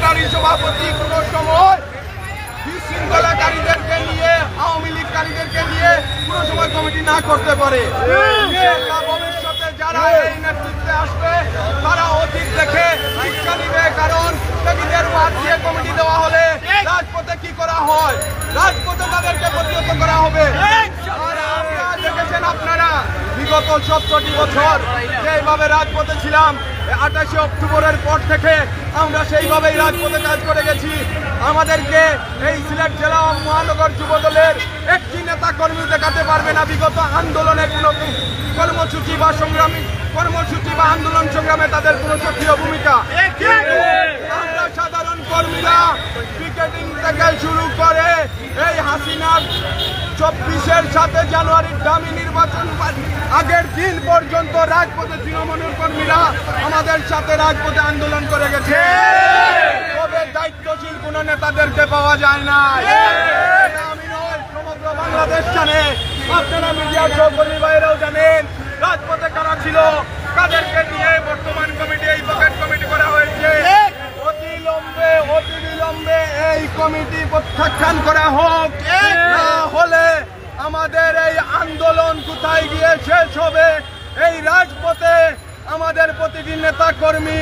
Secretary সভাপতি কোন সময় বিশৃঙ্খলাকারীদেরকে নিয়ে আওয়ামী লীগকারীদেরকে নিয়ে কোন সময় কমিটি না করতে পারে। ভবিষ্যতে যারা এই নেতৃত্বে আসবে তারা অতীত দেখে শিক্ষা নিবে, কারণ ব্যক্তিদের বাদ দিয়ে কমিটি দেওয়া হলে রাজপথে কি করা হয়, রাজপথে তাদেরকে প্রতিহত করা হবে। দেখেছেন আপনারা বিগত 17টি বছর যেভাবে রাজপথে ছিলাম, 28শে অক্টোবরের পর থেকে আমরা সেইভাবেই রাজপথে কাজ করে গেছি। আমাদেরকে এই সিলেট জেলা মহানগর যুব দলের একটি নেতা কর্মী দেখাতে পারবে না বিগত আন্দোলনে কোনো কর্মসূচি বা আন্দোলন সংগ্রামে তাদের কোনো সক্রিয় ভূমিকা। আমরা সাধারণ কর্মীরা পিকেটিং থেকে শুরু করে এই হাসিনার 24-এর 7 জানুয়ারির দামি নির্বাচন আগের দিন পর্যন্ত রাজপথে তৃণমূলের কর্মীরা আমাদের সাথে রাজপথে আন্দোলন করে গেছে। তবে দায়িত্বশীল কোন নেতাদেরকে পাওয়া যায় না। আমি নয়, সমগ্র বাংলাদেশ জানে, আপনারা মিডিয়ার সহকর্মী ভাইরাও জানেন রাজপথে কারা ছিল, কাদেরকে নিয়ে বর্তমান কমিটি এই পকেট কমিটি করা হয়েছে। অতি বিলম্বে এই কমিটি প্রত্যাখ্যান করা হোক, না হলে আমাদের এই আন্দোলন কোথায় গিয়ে শেষ হবে এই রাজপথে আমাদের প্রতিটি নেতা কর্মী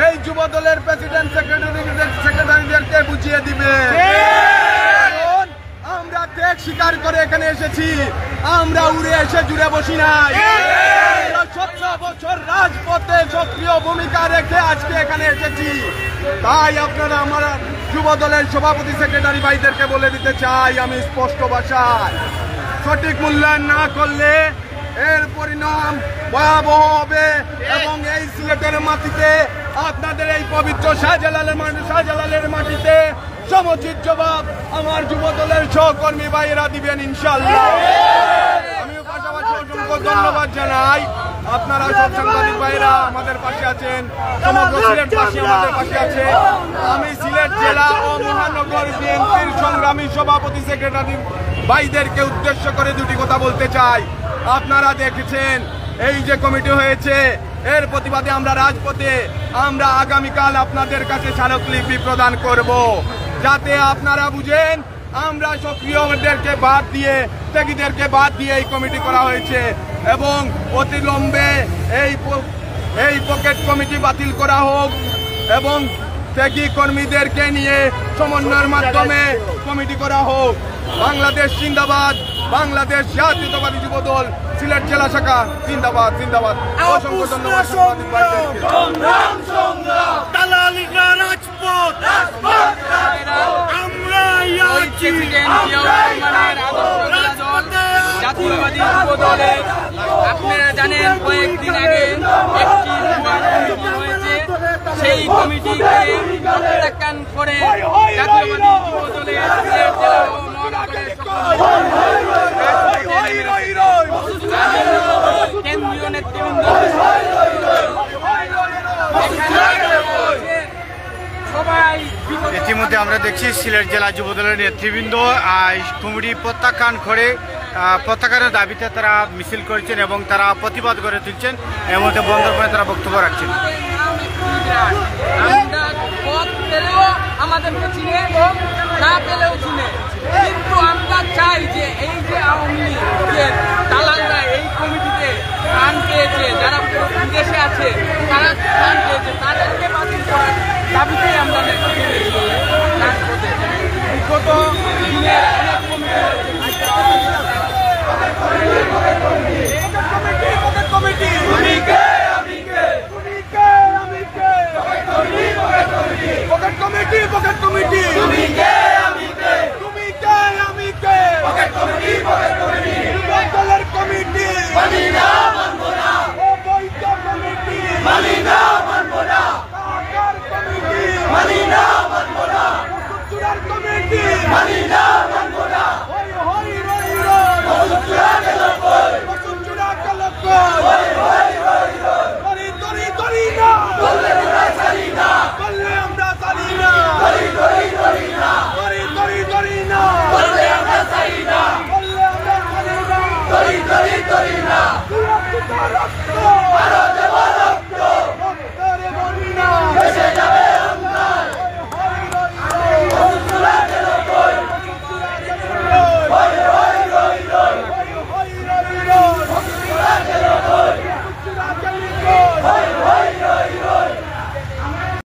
এই যুব দলের প্রেসিডেন্ট সেক্রেটারিদেরকে বুঝিয়ে দিবে। আমরা ত্যাগ স্বীকার করে এখানে এসেছি, আমরা উড়ে এসে জুড়ে বসি নাই। 17 বছর রাজপথে সক্রিয় ভূমিকা রেখে আজকে এখানে এসেছি। তাই আপনারা আমার যুব দলের সভাপতি সেক্রেটারি ভাইদেরকে বলে দিতে চাই, আমি স্পষ্ট ভাষায়, সঠিক মূল্যায়ন না করলে এর পরিণাম ভয়াবহ হবে এবং এই সিলেটের মাটিতে, আপনাদের এই পবিত্র শাহজালালের মাটিতে সমুচিত জবাব আমার যুব দলের সহকর্মী ভাইয়েরা দিবেন ইনশাআল্লাহ। আমিও পাশাপাশি অসংখ্য ধন্যবাদ জানাই। আপনারা সব সাংবাদিক ভাইরা আমাদের পাশে আছেন, সমগ্র সিলেটবাসী আমাদের পাশে আছে। আমি সিলেট জেলা ও মহানগর বিএনপির সংগ্রামী সভাপতি সেক্রেটারি ভাইদেরকে উদ্দেশ্য করে দুটি কথা বলতে চাই। আপনারা দেখেছেন এই যে কমিটি হয়েছে, এর প্রতিবাদে আমরা রাজপথে আমরা আগামীকাল আপনাদের কাছে স্মারকলিপি প্রদান করব, যাতে আপনারা বুঝেন আমরা সক্রিয়দেরকে বাদ দিয়ে, ত্যাগীদেরকে বাদ দিয়ে এই কমিটি করা হয়েছে এবং অতিলম্বে এই পকেট কমিটি বাতিল করা হোক এবং ত্যাগী কর্মীদেরকে নিয়ে সমন্বয়ের মাধ্যমে কমিটি করা হোক। বাংলাদেশ জিন্দাবাদ, বাংলাদেশ জাতীয়তাবাদী যুব দল সিলেট জেলা শাখা জিন্দাবাদ জিন্দাবাদ। অসংখ্য ধন্যবাদ সাংবাদিক ভাইদেরকে। জাতীয়বাদী যুব দলের আপনারা জানেন কয়েকদিন আগে একটি হয়েছে, সেই কমিটিকে প্রত্যাখ্যান করে জাতীয়বাদী যুব দলের কেন্দ্রীয় নেতৃবৃন্দ ইতিমধ্যে আমরা দেখছি সিলেট জেলা যুবদলের নেতৃবৃন্দ কমিটি প্রত্যাখ্যান করে প্রত্যাখ্যানের দাবিতে তারা মিছিল করেছেন এবং তারা প্রতিবাদ গড়ে তুলছেন। এর মধ্যে বন্দরবানে তারা বক্তব্য রাখছেন। আমাদেরকে চিনে এবং না পেলেও চিনে, কিন্তু আমরা চাই যে এই যে আওয়ামী লীগের দালালরা এই কমিটিতে স্থান পেয়েছে, যারা বিদেশে আছে তারা স্থান পেয়েছে, তাদেরকে বাতিল করার দাবিতেই আমরা রাজপথে বিগত দিনের অধিকার